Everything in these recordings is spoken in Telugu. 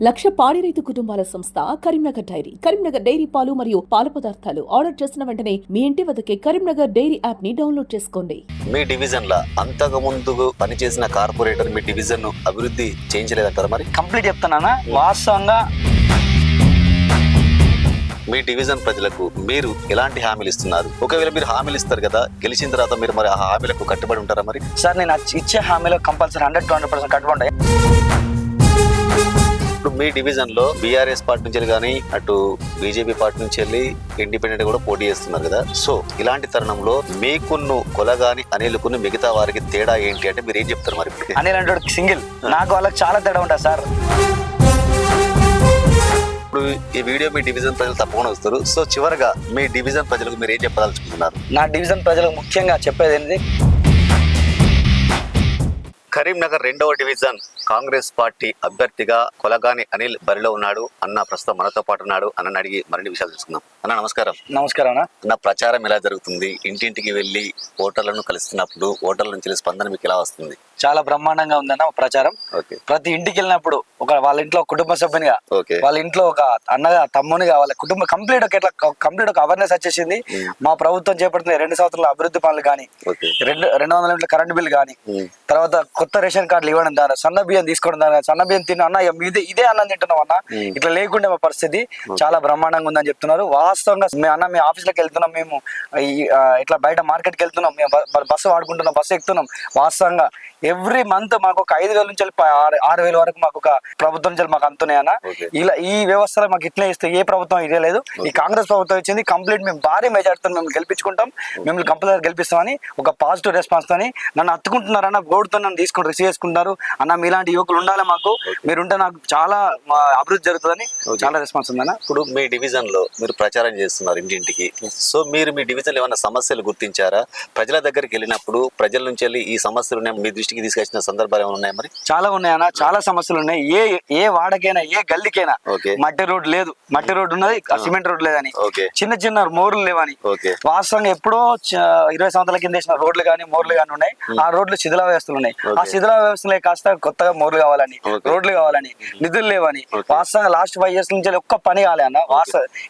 లక్ష పాడి రైతు కుటుంబాల సంస్థ కరీంనగర్ డైరీ. కరీంనగర్ డైరీ పాలు మరియు పాల పదార్థాలు ఆర్డర్ చేసిన వెంటనే మీ ఇంటి వద్దకే కరీంనగర్ డైరీ యాప్ ని డౌన్లోడ్ చేసుకోండి. మీ డివిజన్ లా అంతకు ముందు పనిచేసిన కార్పొరేటర్ మీ డివిజన్ ను అభివృద్ధి చేయించలేదంటారా? మరి కంప్లీట్ చెప్తానా వాస్తవంగా మీ డివిజన్ ప్రజలకు మీరు ఎలాంటి హామీలు ఇస్తున్నారు? ఒకవేళ మీరు హామీలు ఇస్తారు కదా, గెలిచిన తర్వాత మీరు మరి ఆ హామీలకు కట్టుబడి ఉంటారా? మరి సార్ నేను ఇచ్చే హామీలో కంపల్సరీ 100-200% కట్టుబడి. ఇప్పుడు మీ డివిజన్ లో బీఆర్ఎస్ పార్టీ నుంచి కానీ అటు బీజేపీ పార్టీ నుంచి వెళ్ళి ఇండిపెండెంట్ కూడా పోటీ చేస్తున్నారు కదా. సో ఇలాంటి తరుణంలో మీకున్ను కొలగాని అనిల్కును మిగతా వారికి తేడా ఏంటి అంటే మీరు ఏం చెప్తారు? మరి అనిల్ అంటే సింగిల్, నాకు వాళ్ళకి చాలా తేడా ఉంటుంది సార్. ఇప్పుడు ఈ వీడియో మీ డివిజన్ ప్రజలు తప్పకుండా వస్తారు. సో చివరిగా మీ డివిజన్ ప్రజలకు మీరు ఏం చెప్పదలుచుకుంటున్నారు? నా డివిజన్ ప్రజలకు ముఖ్యంగా చెప్పేది ఏంటి, కరీంనగర్ 2వ డివిజన్ కాంగ్రెస్ పార్టీ అభ్యర్థిగా కొలగాని అనిల్ బరిలో ఉన్నాడు. అన్న ప్రస్తుతం మనతో పాటు ఉన్నాడు. అన్నని అడిగి మరిన్ని విషయాలు తెలుసుకుందాం. అన్న నమస్కారం. నమస్కారం అన్న. నా ప్రచారం ఎలా జరుగుతుంది? ఇంటింటికి వెళ్ళి ఓటర్లను కలుస్తున్నప్పుడు ఓటర్ల నుంచి స్పందన మీకు ఎలా వస్తుంది? చాలా బ్రహ్మాండంగా ఉందన్న ప్రచారం. ప్రతి ఇంటికి వెళ్ళినప్పుడు వాళ్ళ ఇంట్లో కుటుంబ సభ్యునిగా, వాళ్ళ ఇంట్లో ఒక అన్నగా తమ్మునిగా, వాళ్ళ కుటుంబం కంప్లీట్ ఒక అవేర్నెస్ వచ్చేసింది. మా ప్రభుత్వం చేపడుతున్న 2 సంవత్సరాల అభివృద్ధి పనులు కానీ, 200 యూనిట్ల కరెంట్ బిల్ కానీ, తర్వాత కొత్త రేషన్ కార్డులు ఇవ్వడం ద్వారా, సన్న బియ్యం తీసుకోవడం ద్వారా, సన్న బియ్యం తిన్న అన్న ఇదే అన్నం తింటున్నాం అన్న, ఇట్లా లేకుండే మా పరిస్థితి చాలా బ్రహ్మాండంగా ఉందని చెప్తున్నారు. వాస్తవంగా మేము ఆఫీస్లోకి వెళ్తున్నాం, మేము ఇట్లా బయట మార్కెట్కి వెళ్తున్నాం, మేము బస్సు వాడుకుంటున్నాం, బస్సు ఎక్కుతున్నాం. వాస్తవంగా ఎవ్రీ మంత్ మాకు ఒక 5,000 నుంచి 6,000 వరకు మాకు ఒక ప్రభుత్వం నుంచి మాకు అందుతున్నాయన్న. ఇలా ఈ వ్యవస్థలో మాకు ఇట్లే ఇస్తే ఏ ప్రభుత్వం ఇదే లేదు. ఈ కాంగ్రెస్ ప్రభుత్వం ఇచ్చింది. కంప్లీట్ మేము భారీ మెజార్టీతో మేము గెలిపించుకుంటాం, మిమ్మల్ని కంపల్సరీ గెలిపిస్తామని ఒక పాజిటివ్ రెస్పాన్స్ తోని నన్ను అత్తుకుంటున్నారన్న, గోడుతో నన్ను తీసుకొని రిసీవ్ చేసుకుంటారు. అన్న మీలాంటి యువకులు ఉండాలి మాకు, మీరుంటే నాకు చాలా అభివృద్ధి జరుగుతుందని చాలా రెస్పాన్స్ ఉందన్న. ఇప్పుడు మీ డివిజన్ లో మీరు ప్రచారం చేస్తున్నారు ఇంటింటికి. సో మీరు మీ డివిజన్ లో ఏమైనా సమస్యలు గుర్తించారా? ప్రజల దగ్గరికి వెళ్ళినప్పుడు ప్రజల నుంచి వెళ్ళి ఈ సమస్యలు మీ దృష్టికి తీసుకొచ్చిన సందర్భాలు ఏమైనా ఉన్నాయి? మరి చాలా ఉన్నాయన్న, చాలా సమస్యలు ఉన్నాయి. ఏ వాడకైనా, ఏ గల్లీకైనా మట్టి రోడ్ లేదు, మట్టి రోడ్ ఉన్నది, సిమెంట్ రోడ్ లేదని, చిన్న మోర్లు లేవని. వాస్తవంగా ఎప్పుడో 20 సంవత్సరాల కింద వేసిన రోడ్లు కానీ మోర్లు కానీ ఉన్నాయి. ఆ రోడ్లు శిథిల వ్యవస్థలు ఉన్నాయి. ఆ శిథిల వ్యవస్థలే కాస్త కొత్తగా మోర్లు కావాలని, రోడ్లు కావాలని, నిధులు లేవని. వాస్తవంగా లాస్ట్ 5 years నుంచి ఒక్క పని కాలే అన్న.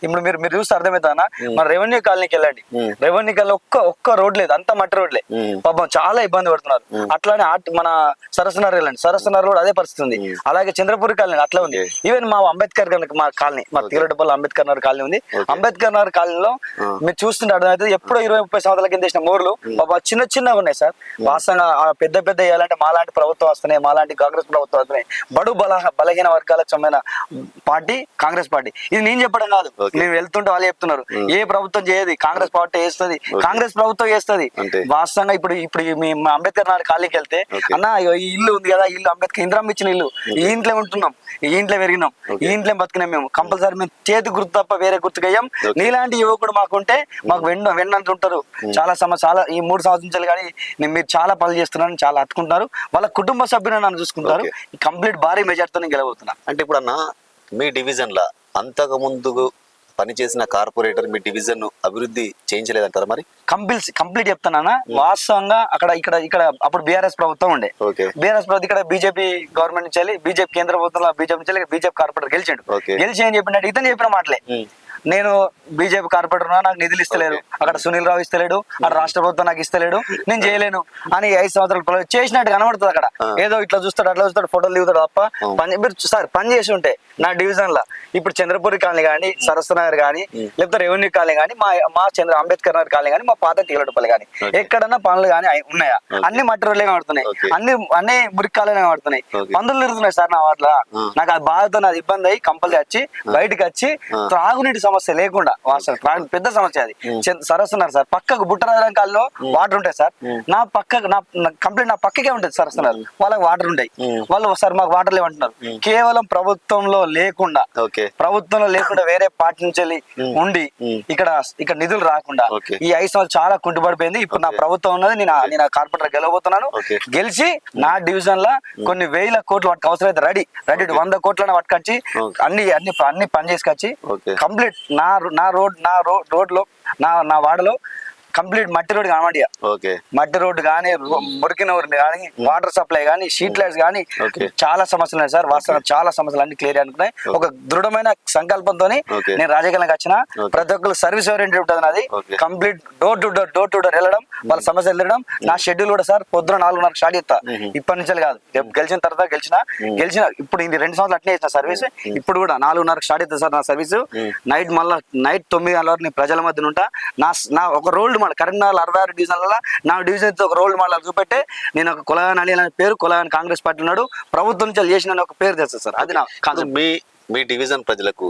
ఇప్పుడు మీరు చూస్తే అర్థమవుతా అన్న, మన రెవెన్యూ కాలనీకి వెళ్ళండి, రెవెన్యూ కాలనీ ఒక్క రోడ్ లేదు, అంత మట్టి రోడ్లే. పాపం చాలా ఇబ్బంది పడుతున్నారు. అట్లానే మన సరస్సునగర్ వెళ్ళండి, సరస్సునగర్ కూడా అదే పరిస్థితి ఉంది. అలాగే చంద్రపూర్ కాలనీ అట్లా ఉంది. ఈవెన్ మా అంబేద్కర్ మా కాలనీ, మా తీరడపల్లి అంబేద్కర్ నగర్ కాలనీ ఉంది. అంబేద్కర్ నగర్ కాలనీలో మీరు చూస్తుంటే అర్థమవుతుంది, ఎప్పుడో 20-30 సంవత్సరాల కింద వేసిన మోర్లు చిన్నగా ఉన్నాయి సార్. వాస్తవంగా పెద్ద వేయాలంటే మాలాంటి ప్రభుత్వం వస్తున్నాయి, మాలాంటి కాంగ్రెస్ ప్రభుత్వం వస్తున్నాయి. బడు బలహీన వర్గాలకు చెందిన పార్టీ కాంగ్రెస్ పార్టీ. ఇది నేను చెప్పడం కాదు, మేము వెళ్తుంటే వాళ్ళు చెప్తున్నారు. ఏ ప్రభుత్వం చేయదు, కాంగ్రెస్ పార్టీ చేస్తుంది, కాంగ్రెస్ ప్రభుత్వం చేస్తుంది. వాస్తవంగా ఇప్పుడు మీ అంబేద్కర్ నగర్ కాలనీకి వెళ్తే, అన్న ఈ ఇల్లు ఉంది కదా, ఇల్లు అంబేద్కర్ ఇందిరమ్మ ఇచ్చిన ఇల్లు, ఈ ఇంట్లో ఉంటున్నాం, ఈ ఇంట్లో పెరిగినాం, ఈ ఇంట్లో బతికినాం. మేము కంపల్సరీ మేము చేతి గుర్తు తప్ప వేరే గుర్తుకయ్యాం. నీలాంటి యువకుడు మాకుంటే మాకు వెన్నంత ఉంటారు. చాలా ఈ 3 సంవత్సరాలు కానీ మీరు చాలా పనులు చేస్తున్నారని చాలా అట్టుకుంటారు. వాళ్ళ కుటుంబ సభ్యులను నన్ను చూసుకుంటారు. కంప్లీట్ భారీ మెజార్టీతో గెలవబోతున్నారు. అంటే ఇప్పుడు అన్న మీ డివిజన్ లా అంతకు ముందు పనిచేసిన కార్పొరేటర్ మీ డివిజన్ ను అభివృద్ధి చేయించలేదంటారా? మరి కంప్లీట్ చెప్తానా. వాస్తవంగా ఇక్కడ అప్పుడు బీఆర్ఎస్ ప్రభుత్వం ఉండే. బీఆర్ఎస్ ప్రభుత్వం ఇక్కడ బీజేపీ గవర్నమెంట్ నుంచి వెళ్ళి, బీజేపీ కేంద్ర ప్రభుత్వంలో బీజేపీ నుంచి బీజేపీ కార్పొరేటర్ గెలిచి అని చెప్పినట్టు ఇతను చెప్పిన మాటలే. నేను బీజేపీ కార్పొరేటర్ నాకు నిధులు ఇస్తలేడు, అక్కడ సునీల్ రావు ఇస్తలేడు, అక్కడ రాష్ట్ర ప్రభుత్వం నాకు ఇస్తలేడు, నేను చేయలేను అని 5 సంవత్సరాలు చేసినట్టు కనబడుతుంది. అక్కడ ఏదో ఇట్లా చూస్తాడు, అట్లా చూస్తాడు, ఫోటోలు దిగుతాడు తప్ప మీరు పని చేసి ఉంటే నా డివిజన్ లా ఇప్పుడు చంద్రపూరి కాలనీ కానీ, సరస్సునగర్ కానీ, లేకపోతే రెవెన్యూ కాలనీ కానీ, మా అంబేద్కర్ నగర్ కాలనీ కానీ, మా పాత తీగలపల్లి కానీ, ఎక్కడన్నా పనులు కానీ ఉన్నాయా? అన్ని మట్టి రోడ్లే కనబడుతున్నాయి, అన్ని మురికాలనే కనబడుతున్నాయి. పందులు తిరుగుతున్నాయి సార్ నా వాటిలో. నాకు అది బాధతో నాది ఇబ్బంది అయ్యి కంపల్సరీ వచ్చి బయటకు వచ్చి త్రాగునీటి సమస్య లేకుండా, పెద్ద సమస్య అది. సరస్సున్నారు సార్, పక్కకు బుట్టరాజం కాలంలో వాటర్ ఉంటాయి సార్. నా పక్కకే ఉంటుంది సరస్సున్నారు. వాళ్ళకి వాటర్ ఉంటాయి. వాళ్ళు సార్ మాకు వాటర్ లేవంటున్నారు. కేవలం ప్రభుత్వంలో లేకుండా వేరే పార్టీ నుంచి ఉండి ఇక్కడ నిధులు రాకుండా ఈ 5 సంవత్సరాలు చాలా కుంటుపడిపోయింది. ఇప్పుడు నా ప్రభుత్వం ఉన్నది, నేను కార్పొరేటర్ గెలవబోతున్నాను. గెలిచి నా డివిజన్ లా కొన్ని 1000 కోట్లు వాటికి అవసరమైతే రెడీ 100 కోట్లను పట్టుకొచ్చి అన్ని పని చేసుకొచ్చి కంప్లీట్ నా రోడ్లో నా వాడలో కంప్లీట్ మట్టి రోడ్ కానివ్వండి, ఓకే మట్టి రోడ్డు కానీ, మురికిన ఊరిని కానీ, వాటర్ సప్లై కానీ, స్ట్రీట్ లైట్స్ కానీ చాలా సమస్యలు ఉన్నాయి సార్. వాస్తవం చాలా సమస్యలు అన్ని క్లియర్ అనుకున్నాయి. ఒక దృఢమైన సంకల్పంతో నేను రాజకీయాలకు వచ్చిన. ప్రతి ఒక్కరు సర్వీస్ ఓరియంటెడ్ ఉంటుంది నాది. కంప్లీట్ డోర్ టు డోర్ వెళ్ళడం, వాళ్ళ సమస్యలు వెళ్ళడం. నా షెడ్యూల్ కూడా సార్ పొద్దున 4:30 స్టార్ట్ చేస్తా. ఇప్పటి నుంచి కాదు, గెలిచిన తర్వాత గెలిచిన ఇప్పుడు ఇది 2 సంవత్సరాలు అట్నే చేసిన సర్వీస్. ఇప్పుడు కూడా 4:30 స్టార్ట్ అవుతుంది సార్ నా సర్వీస్. నైట్ 9 గంటల వరకు నేను ప్రజల మధ్య ఉంటా. నా ఒక రోల్ మోడల్ కరీంనగర్ 66 డివిజన్లలో నా డివిజన్ ఒక రోల్ మోడల్ చూపెట్టే నేను ఒక కులగాని అనే పేరు, కులగాని కాంగ్రెస్ పార్టీ ఉన్నాడు, ప్రభుత్వం నుంచి చేసిన ఒక పేరు తెస్తుంది సార్. అది నా మీ డివిజన్ ప్రజలకు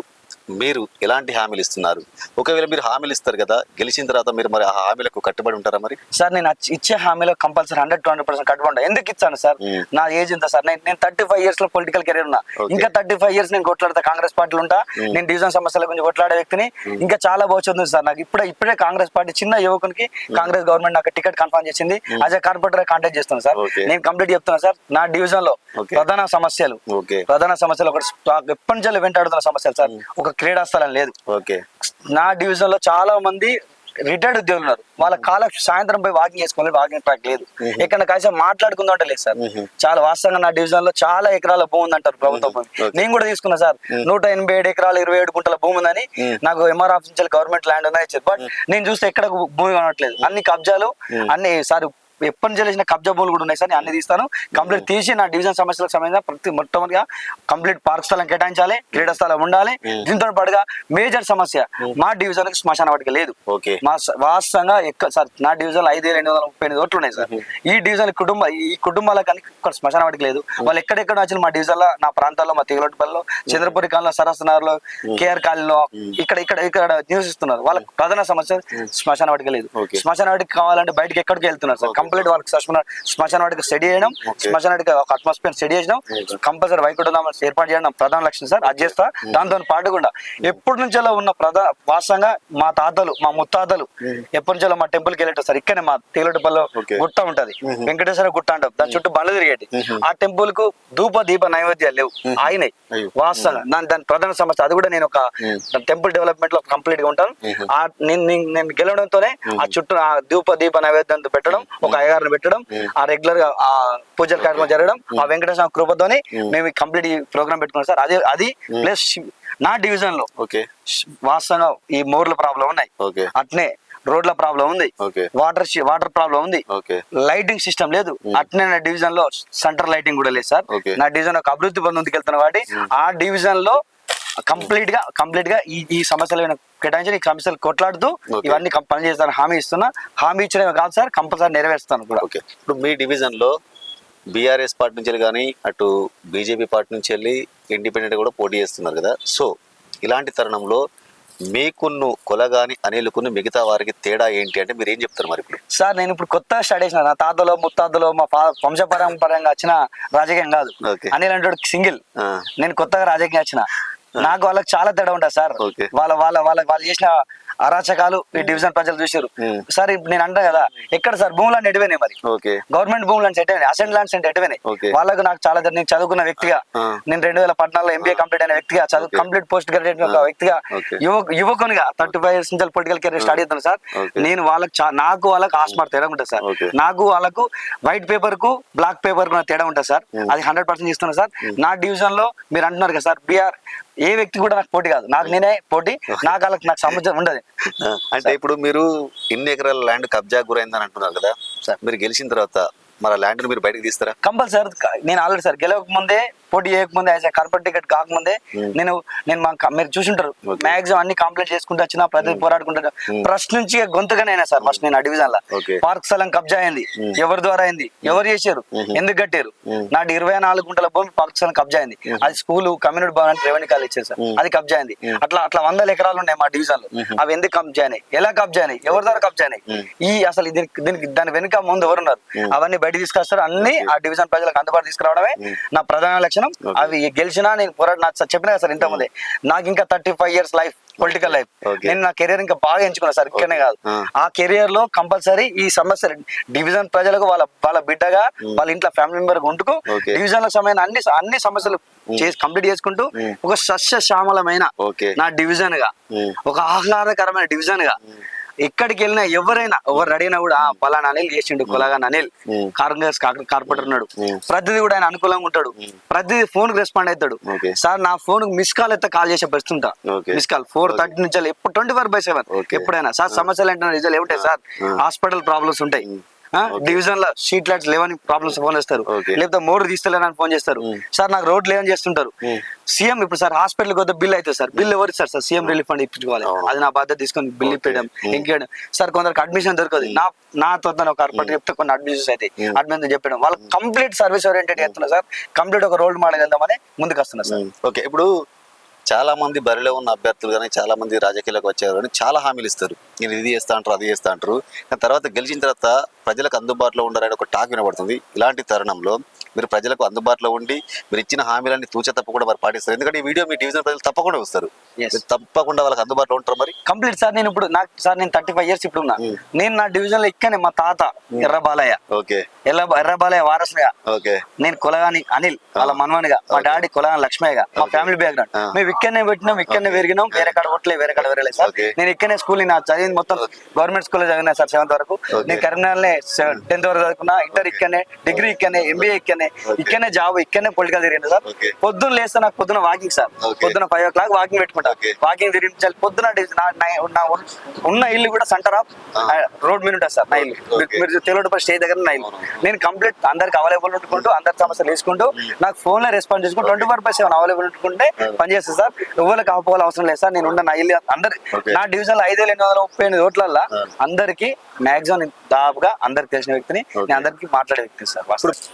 మీరు ఎలాంటి హామీలు ఇస్తున్నారు? ఒకవేళ మీరు హామీలు ఇస్తారు కదా, గెలిచిన తర్వాత మీరు మరి ఆ హామీలకు కట్టుబడి ఉంటారా? మరి సార్ నేను ఇచ్చే హామీలో కంపల్సరీ 100-200% కట్టుబడి. ఎందుకు ఇచ్చాను సార్? నా ఏజ్ ఎంత సార్? నేను 35 years లో పొలిటికల్ కెరీర్ ఉన్నా. ఇంకా 35 years నేను కొట్లాడతా, కాంగ్రెస్ పార్టీలో ఉంటా. నేను డివిజన్ సమస్యల గురించి కొట్లాడే వ్యక్తిని. ఇంకా చాలా భవిష్యత్తు ఉంది సార్ నాకు. ఇప్పుడే కాంగ్రెస్ పార్టీ చిన్న యువకునికి కాంగ్రెస్ గవర్నమెంట్ నాకు టికెట్ కన్ఫర్మ్ చేసింది. యాజ్ ఎ కార్పొరేటర్ కాంటాక్ట్ చేస్తాను సార్. నేను కంప్లీట్ చెప్తున్నా సార్. నా డివిజన్ లో ప్రధాన సమస్యలు ఒకటి ఎప్పటి నుంచి వెంటాడుతున్న సమస్యలు సార్. ఒక క్రీడా స్థలం లేదు. నా డివిజన్ లో చాలా మంది రిటైర్డ్ ఉద్యోగులు ఉన్నారు. వాళ్ళ సాయంత్రం పోయి వాకింగ్ చేసుకోవాలి, వాకింగ్ ట్రాక్ లేదు. ఎక్కడ కలిసి మాట్లాడుకుందాం అంటే లేదు సార్. చాలా వాస్తవంగా నా డివిజన్ లో చాలా ఎకరాల భూమి ఉంది అంటారు, ప్రభుత్వ భూమి. నేను కూడా తీసుకున్నా సార్. 187 ఎకరాలు 27 గుంటల భూమి ఉందని నాకు ఎంఆర్ ఆఫీస్ నుంచి గవర్నమెంట్ ల్యాండ్ ఉందని ఇచ్చారు. బట్ నేను చూస్తే ఎక్కడ భూమి కొనట్లేదు. అన్ని కబ్జాలు, అన్ని సార్ ఎప్పటి నుంచి చేసిన కబ్జా భూములు కూడా ఉన్నాయి సార్. నేను అన్ని తీస్తాను. కంప్లీట్ తీసి నా డివిజన్ సమస్యలకు సంబంధించిన మొట్టమొదటిగా కంప్లీట్ పార్క్ స్థలం కేటాయించాలి, క్రీడా స్థలం ఉండాలి. దీంతో పాటుగా మేజర్ సమస్య మా డివిజన్ కి శ్మశాన వాటిక లేదు. మా వాస్తవంగా సార్ నా డివిజన్ 5,239 ఓట్లు ఉన్నాయి సార్. ఈ డివిజన్ ఈ కుటుంబాలకు ఇక్కడ శ్మశాన వాటిక లేదు. వాళ్ళు ఎక్కడెక్కడ వచ్చిన మా డివిజన్ లో, నా ప్రాంతాల్లో, మా తిగలొట్టుపల్లిలో, చంద్రపురి కాలంలో, సరస్వనార్లో, కేఆర్ కాలనీలో ఇక్కడ నివసిస్తున్నారు. వాళ్ళకి ప్రధాన సమస్య శ్మశాన వాటిక లేదు. శ్మశాన వాటిక కావాలంటే బయటకి ఎక్కడికి వెళ్తున్నారు సార్. కంప్లీట్ వాళ్ళకి శ్మశాన వాటికి స్టడీ చేయడం, శ్మశాన వాటికి ఒక అట్మాస్ఫియర్ స్టడీ చేయడం, కంపల్సరీ వైకుంఠధామం ఏర్పాటు చేయడం ప్రధాన లక్ష్యం సార్. అది చేస్తా. దాంతో పాటుకుండా ఎప్పటి నుంచో ఉన్న వాస్తవంగా మా తాతలు, మా ముత్తాతలు ఎప్పటి నుంచో మా టెంపుల్కి వెళ్ళేటారు సార్. ఇక్కడనే మా తేలటిపల్లిలో గుట్ట ఉంటది, వెంకటేశ్వర గుట్ట అంటాం. దాని చుట్టూ బండ్లు తిరిగేటి. ఆ టెంపుల్ కు ధూప దీప నైవేద్యాలు లేవు, ఆయనే వాస్తవంగా. దాని ప్రధాన సమస్య. అది కూడా నేను ఒక టెంపుల్ డెవలప్మెంట్ లో కంప్లీట్ గా ఉంటాను. నేను గెలవడంతోనే ఆ చుట్టూ ఆ ధూప దీప నైవేద్యం పెట్టడం, ఒక అయ్యగారిని పెట్టడం, ఆ రెగ్యులర్ గా ఆ పూజల కార్యక్రమం జరగడం, ఆ వెంకటేశ్వర కృపతోనే మేము కంప్లీట్ ఈ ప్రోగ్రామ్ పెట్టుకున్నాం సార్. అది ప్లస్ నా డివిజన్ లో వాస్తవంగా ఈ మోర్ల ప్రాబ్లం ఉన్నాయి, అట్నే రోడ్ల ప్రాబ్లం ఉంది, వాటర్ ప్రాబ్లం ఉంది, లైటింగ్ సిస్టమ్ లేదు. అట్నే నా డివిజన్ లో సెంటర్ లైటింగ్ కూడా లేదు సార్. నా డివిజన్ ఒక అభివృద్ధి పొందుకు వెళ్తున్న వాటి ఆ డివిజన్ లో కంప్లీట్ గా ఈ సమస్యలు కేటాయించి ఈ సమస్యలు కొట్లాడుతూ ఇవన్నీ పనిచేస్తాను హామీ ఇస్తున్నా. హామీ ఇచ్చడమే కాదు సార్, కంపల్సరీ నెరవేరుస్తాను కూడా. ఇప్పుడు మీ డివిజన్ లో బీఆర్ఎస్ పార్టీ నుంచి కానీ, అటు బీజేపీ పార్టీ నుంచి వెళ్ళి ఇండిపెండెంట్ కూడా పోటీ చేస్తున్నారు కదా. సో ఇలాంటి తరుణంలో మీకున్ను కొలగాని అనిల్కును మిగతా వారికి తేడా ఏంటి అంటే మీరు ఏం చెప్తారు మరి? ఇప్పుడు సార్ నేను ఇప్పుడు కొత్తగా స్టార్ట్ చేసిన, నా తాతలో ముత్తాతలో మా వంశపరంపరంగా వచ్చిన రాజకీయం కాదు. అనిల్ అంటే సింగిల్. నేను కొత్తగా రాజకీయం వచ్చిన. నాకు వాళ్ళకి చాలా తేడా ఉంటుంది సార్. వాళ్ళు చేసిన అరాచకాలు ఈ డివిజన్ ప్రజలు చూసారు సార్. నేను అంటా కదా, ఎక్కడ సార్ భూములన్నీ ఎటువైనాయి, మరి గవర్నమెంట్ భూములు అంటే ఎటువైనాయి, అసెంట్ ల్యాండ్స్ అంటే ఎటువైనాయి. వాళ్ళకు నాకు చాలా నేను చదువుకున్న వ్యక్తిగా, నేను 2014లో ఎంబీఏ కంప్లీట్ అయిన వ్యక్తిగా, కంప్లీట్ పోస్ట్ గ్రాడ్యుయేట్ వ్యక్తిగా, యువకునిగా 35 years నుంచి పొలిటికల్ కెరీర్ స్టార్ట్ చేస్తాను సార్. నేను నాకు వాళ్ళకి ఆస్మార్ తేడా ఉంటుంది సార్. నాకు వాళ్ళకు వైట్ పేపర్ కు బ్లాక్ పేపర్ కు తేడా ఉంటుంది సార్. అది 100% ఇస్తున్నాను సార్. నా డివిజన్ లో మీరు అంటున్నారు కదా సార్, బీఆర్ ఏ వ్యక్తి కూడా నాకు పోటీ కాదు, నాకు నేనే పోటీ. నాకు సంబంధం ఉండదు. అంటే ఇప్పుడు మీరు ఇన్ని ఎకరాల ల్యాండ్ కబ్జా గురైందని అంటున్నారు కదా సార్. మీరు గెలిచిన తర్వాత మరి ఆ ల్యాండ్ మీరు బయటకు తీస్తారా? కంపల్సరీ. నేను ఆల్రెడీ సార్ గెలవక ముందే, పోటీ చేయకముందే, యాజ్ కార్పొరేట్ టికెట్ కాకముందే నేను మీరు చూసుంటారు మాక్సిమం అన్ని కంప్లీట్ చేసుకుంటూ వచ్చిన, ప్రతి పోరాడుకుంటా ప్రశ్నించి గొంతుగానే సార్. ఫస్ట్ నేను ఆ డివిజన్ లో పార్క్ స్థలం కబ్జా అయింది, ఎవరి ద్వారా అయింది, ఎవరు చేశారు, ఎందుకు కట్టారు? నాటి 24 గుంటల భూమి పార్క్ స్థలం కబ్జా అయింది. అది school, community Bhavan, revenue college ఇచ్చారు సార్. అది కబ్జా అయింది. అట్లా 100 ఎకరాలు ఉన్నాయి మా డివిజన్ లో. అవి ఎందుకు కబ్జా అయినాయి, ఎలా కబ్జా అయినాయి, ఎవరి ద్వారా కబ్జా అయినాయి, అసలు దాని వెనుక ముందు ఎవరున్నారు, అవన్నీ బయట తీసుకొస్తారు. అన్ని ఆ డివిజన్ ప్రజలకు అందుబాటు తీసుకురావడమే నా ప్రధాన లక్ష్యం. అవి గెలిచినా నేను చెప్పినా సార్ ఇంతకుముందే, నాకు ఇంకా 35 years లైఫ్, పొలిటికల్ లైఫ్. నేను నా కెరీర్ ఇంకా బాగా ఎంచుకున్నా సార్. ఇక్కడనే కాదు, ఆ కెరియర్ లో కంపల్సరీ ఈ సమస్య డివిజన్ ప్రజలకు వాళ్ళ బిడ్డగా, వాళ్ళ ఇంట్లో ఫ్యామిలీ మెంబర్ ఉంటుకు డివిజన్ లో సమయమైన అన్ని సమస్యలు కంప్లీట్ చేసుకుంటూ ఒక సస్య శ్యామలమైన నా డివిజన్ గా, ఒక ఆహ్లాదకరమైన డివిజన్ గా, ఎక్కడికి వెళ్ళినా ఎవరైనా ఎవరు అడిగినా కూడా పలానా అనిల్ చేసిండు కొలగా అనిల్ కాంగ్రెస్ కార్పొరేటర్ ఉన్నాడు, ప్రతిదీ కూడా ఆయన అనుకూలంగా ఉంటాడు, ప్రతిదీ ఫోన్ కి రెస్పాండ్ అవుతాడు. సార్ నా ఫోన్ మిస్ కాల్ అయితే కాల్ చేసే పరిస్థితుంటా, మిస్ కాల్ 4:30 నుంచి ఎప్పుడు 24/7 ఎప్పుడైనా సార్ సమస్యలు ఏంటంటే రిజల్ట్ ఏమిటాయి సార్, హాస్పిటల్ ప్రాబ్లమ్స్ ఉంటాయి, డివిజన్ లో స్ట్రీట్ లైట్స్ లేవని ప్రాబ్లమ్స్ ఫోన్ చేస్తారు, లేకపోతే మోటార్ తీస్తలేనని ఫోన్ చేస్తారు, సార్ నాకు రోడ్ లేవని చేస్తుంటారు. సీఎం ఇప్పుడు సార్ హాస్పిటల్కి వద్ద బిల్ అవుతుంది సార్, బిల్ ఎవరు సార్ సీఎం రిలీఫ్ ఫండ్ ఇప్పించుకోవాలి, అది నా బాధ్యత తీసుకొని బిల్ ఇప్పేయడం ఇంకేయడం. సార్ కొందరికి అడ్మిషన్ దొరకదు, నాతో ఒక కార్పొరేట్ చెప్తే కొన్ని అడ్మిషన్స్ అయితే అడ్మిషన్ చెప్పడం, వాళ్ళు కంప్లీట్ సర్వీస్ ఓరియంటెడ్ చేస్తున్నారు సార్, కంప్లీట్ ఒక రోల్ మోడల్ వెళ్దామని ముందుకు వస్తున్నారు సార్. ఓకే, ఇప్పుడు చాలా మంది బరిలో ఉన్న అభ్యర్థులు కానీ చాలా మంది రాజకీయాలకు వచ్చారు అని చాలా హామీలు ఇస్తారు, నేను ఇది చేస్తా అంటారు అది చేస్తా అంటారు, కానీ తర్వాత గెలిచిన తర్వాత ప్రజలకు అందుబాటులో ఉండాలని ఒక టాక్ వినబడుతుంది. ఇలాంటి తరుణంలో మీరు ప్రజలకు అందుబాటులో ఉండి మీరు ఇచ్చిన హామీలన్నీ తూచ తప్పకుండా వారు పాటిస్తారు, ఎందుకంటే ఈ వీడియో మీ డివిజన్ ప్రజలు తప్పకుండా వస్తారు, తప్పకుండా వాళ్ళకి అందుబాటులో ఉంటారు. మరి కంప్లీట్ సార్ నేను ఇప్పుడు నాకు సార్ నేను 35 years ఇప్పుడు ఉన్నా, నేను నా డివిజన్ లో ఇక్కనే మా తాత ఎర్రబాలయ్య, ఓకే ఎర్రబాలయ్య వారసుగా, ఓకే నేను కొలగాని అనిల్ వాళ్ళ మనవనిగా, మా డాడీ కొలగాని లక్ష్మయ్యగా, మా ఫ్యామిలీ బ్యాక్గ్రౌండ్ మేము ఇక్కడనే పెట్టినాం, ఇక్కడనే పెరిగినాం, వేరే కాడ కొట్టలే వేరే కాడ వేరే సార్. నేను ఇక్కడనే స్కూల్ నా చదివింది మొత్తం గవర్నమెంట్ స్కూల్లో చదివినా సార్ 7th వరకు, నేను కరీంనగర్నే 10th వరకు చదువుకున్నా, ఇంటర్ ఇక్కనే, డిగ్రీ ఇక్కనే, ఎంబీఏ ఇక్కనే జాబ్ ఇక్కనే పొలిటికల్ తిరిగింది సార్. పొద్దున్న లేస్తే నాకు పొద్దున వాకింగ్ సార్, పొద్దున 5 o'clock వాకింగ్ పెట్టుకుంటా, వాకింగ్ తిరిగించాలి పొద్దున. ఉన్న ఇల్లు కూడా సెంటర్ ఆఫ్ రోడ్ మీద ఉంటుంది సార్ నా ఇల్లు, మీరు తెలుగు స్టేజ్ దగ్గర నా ఇల్లు. నేను కంప్లీట్ అందరికి అవైలబుల్ ఉంటుకుంటూ అందరి సమస్యలు తీసుకుంటూ నాకు ఫోన్ లో రెస్పాన్స్ చేసుకుంటూ 24/7 అవైలబుల్ ఉంటుకుంటే పనిచేస్తాను సార్. ఎవరికి ఆపుకోవాలి అవసరం లేదు సార్. నేను ఉన్న నా ఇల్లు అందరు నా డివిజన్ లో 5,838 ఓట్లల్లో అందరికి మాక్సిమం దాదాపుగా అందరికి తెలిసిన వ్యక్తిని, నేను అందరికి మాట్లాడే వ్యక్తిని సార్.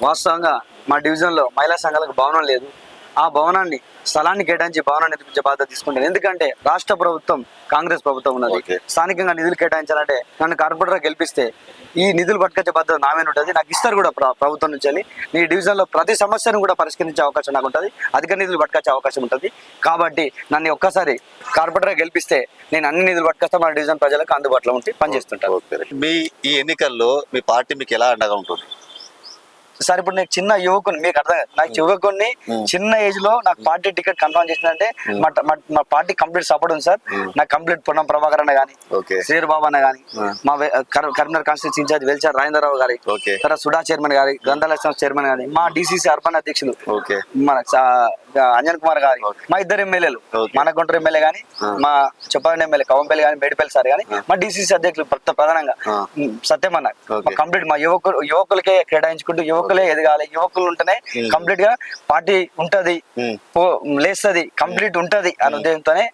వాస్తవంగా మా డివిజన్ లో మహిళా సంఘాలకు భవనం లేదు, ఆ భవనాన్ని స్థలాన్ని కేటాయించి భవనాన్ని నిర్మించే బాధ్యత తీసుకుంటాను. ఎందుకంటే రాష్ట్ర ప్రభుత్వం కాంగ్రెస్ ప్రభుత్వం ఉన్నది, స్థానికంగా నిధులు కేటాయించాలంటే నన్ను కార్పొరేటర్ గెలిపిస్తే ఈ నిధులు పట్టుకొచ్చే బాధ్యత నా మీద ఉంటుంది, నాకు ఇస్తారు కూడా ప్రభుత్వం నుంచి వెళ్ళి. నీ డివిజన్ లో ప్రతి సమస్యను కూడా పరిష్కరించే అవకాశం నాకు ఉంటుంది, అధిక నిధులు పట్టుకొచ్చే అవకాశం ఉంటుంది. కాబట్టి నన్ను ఒక్కసారి కార్పొరేటర్ గెలిపిస్తే నేను అన్ని నిధులు పట్టుకొస్తా మన డివిజన్ ప్రజలకు అందుబాటులో ఉండి పనిచేస్తుంటాను. మీ ఈ ఎన్నికల్లో మీ పార్టీ మీకు ఎలా అండగా ఉంటుంది సార్? ఇప్పుడు నేను చిన్న యువకుని, మీకు అర్థం కాదు, నాకు యువకుని చిన్న ఏజ్ లో నాకు పార్టీ టికెట్ కన్ఫర్మ్ చేసిందంటే మా పార్టీ కంప్లీట్ సపోర్ట్ ఉంది సార్. నాకు కంప్లీట్ పొన్నం ప్రభాకర్ అన్న గానీ, శ్రీర్ బాబు అన్న గానీ, మా కరీంనగర్ కాన్స్టిట్యూన్సీ ఇన్ఛార్జ్ వెల్చార్ రాజేంద్రరావు గారి, తర్వాత సుడా చైర్మన్ గారి, గ్రంథాలయ సంస్థ చైర్మన్ గారి, మా డిసిసి అర్బన్ అధ్యక్షులు మన అంజన్ కుమార్ గారి, మా ఇద్దరు ఎమ్మెల్యేలు, మన గుంటూరు ఎమ్మెల్యే గానీ, మా చెప్పండి ఎమ్మెల్యే కవంపల్లి గానీ, మేడిపల్లి సార్ గానీ, మా డిసిసి అధ్యక్షులు ప్రధానంగా సత్యమన్న, కంప్లీట్ మా యువకులకే కేటాయించుకుంటూ యువకులే ఎదగాలి, యువకులు ఉంటేనే కంప్లీట్ గా పార్టీ ఉంటది, లేస్తది, కంప్లీట్ ఉంటది అనే ఉద్దేశంతోనే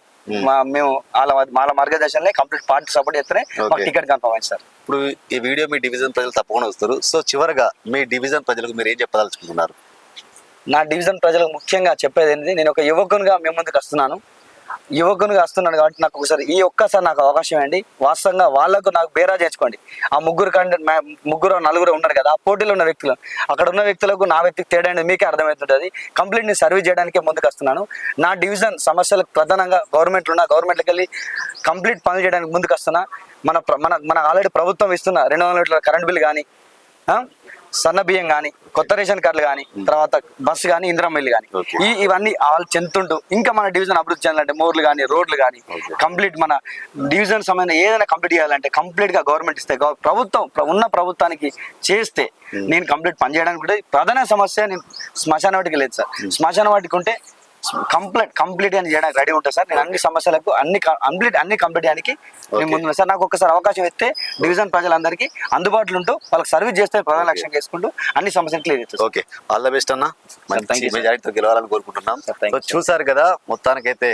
మేము వాళ్ళ మార్గదర్శనలే కంప్లీట్ పార్టీ సపోర్ట్ చేస్తేనే మాకు టికెట్ కన్ఫర్మ్ అయింది సార్. ఇప్పుడు ఈ వీడియో మీ డివిజన్ ప్రజలు తప్పకుండా వస్తారు, సో చివరిగా మీ డివిజన్ ప్రజలకు మీరు ఏం చెప్పదలుచుకుంటున్నారు? నా డివిజన్ ప్రజలకు ముఖ్యంగా చెప్పేది ఏంటి, నేను ఒక యువకునిగా మీ ముందుకు వస్తున్నాను, యువకునిగా వస్తున్నాను కాబట్టి నాకు ఒకసారి నాకు అవకాశం ఇవ్వండి. వాస్తవంగా వాళ్ళకు నాకు బేరా చేసుకోండి. ఆ ముగ్గురు నలుగురు ఉన్నారు కదా, ఆ పోటీలో ఉన్న వ్యక్తులు, అక్కడ ఉన్న వ్యక్తులకు నా వ్యక్తికి తేడా అనేది మీకే అర్థమవుతుంటుంది. కంప్లీట్ నేను సర్వీస్ చేయడానికి ముందుకు వస్తున్నాను. నా డివిజన్ సమస్యలకు ప్రధానంగా గవర్నమెంట్కి వెళ్ళి కంప్లీట్ పనులు చేయడానికి ముందుకు వస్తున్నా. మన ఆల్రెడీ ప్రభుత్వం ఇస్తున్న 200 యూనిట్ల కరెంట్ బిల్ కానీ, సన్న బియ్యం కానీ, కొత్త రేషన్ కార్డులు కానీ, తర్వాత బస్సు కానీ, ఇందిరమ్మ ఇల్లు కానీ, ఇవన్నీ వాళ్ళు చెందుతుంటూ ఇంకా మన డివిజన్ అభివృద్ధి చెందాలంటే మోర్లు కానీ, రోడ్లు కానీ, కంప్లీట్ మన డివిజన్ సమయంలో ఏదైనా కంప్లీట్ చేయాలంటే కంప్లీట్ గా గవర్నమెంట్ ఇస్తే, ఉన్న ప్రభుత్వానికి చేస్తే నేను కంప్లీట్ పని చేయడానికి కూడా. ప్రధాన సమస్య నేను శ్మశాన వాటికి లేదు సార్. శ్మశాన వాటికి ఉంటే కంప్లీట్ అని చేయడానికి రెడీ ఉంటుంది సార్. నేను అన్ని సమస్యలకు అన్ని కంప్లీట్ చేయడానికి నేను ముందు సార్. నాకు ఒక్కసారి అవకాశం ఇస్తే డివిజన్ ప్రజలందరికీ అందుబాటులో ఉంటూ వాళ్ళకి సర్వీస్ చేస్తే ప్రధాన లక్ష్యం చేసుకుంటూ అన్ని సమస్యలు క్లియర్ అవుతుంది. ఓకే, ఆల్ ద బెస్ట్ అన్న, మంచి మెజారిటీతో గెలవాలని కోరుకుంటున్నాం. చూసారు కదా, మొత్తానికైతే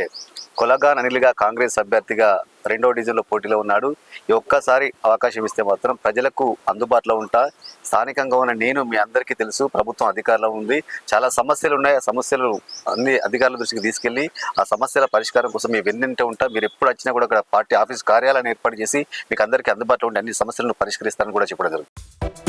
కొలగా అనిల్గా కాంగ్రెస్ అభ్యర్థిగా 2వ డివిజన్లో పోటీలో ఉన్నాడు. ఈ ఒక్కసారి అవకాశం ఇస్తే మాత్రం ప్రజలకు అందుబాటులో ఉంటా. స్థానికంగా ఉన్న నేను మీ అందరికీ తెలుసు, ప్రభుత్వం అధికారంలో ఉంది, చాలా సమస్యలు ఉన్నాయి. ఆ సమస్యలు అన్ని అధికారుల దృష్టికి తీసుకెళ్లి ఆ సమస్యల పరిష్కారం కోసం మీ వెన్నంటే ఉంటా. మీరు ఎప్పుడు వచ్చినా కూడా అక్కడ పార్టీ ఆఫీస్ కార్యాలయాన్ని ఏర్పాటు చేసి మీకు అందరికీ అందుబాటులో ఉండే అన్ని సమస్యలను పరిష్కరిస్తారని కూడా చెప్పడం జరుగుతుంది.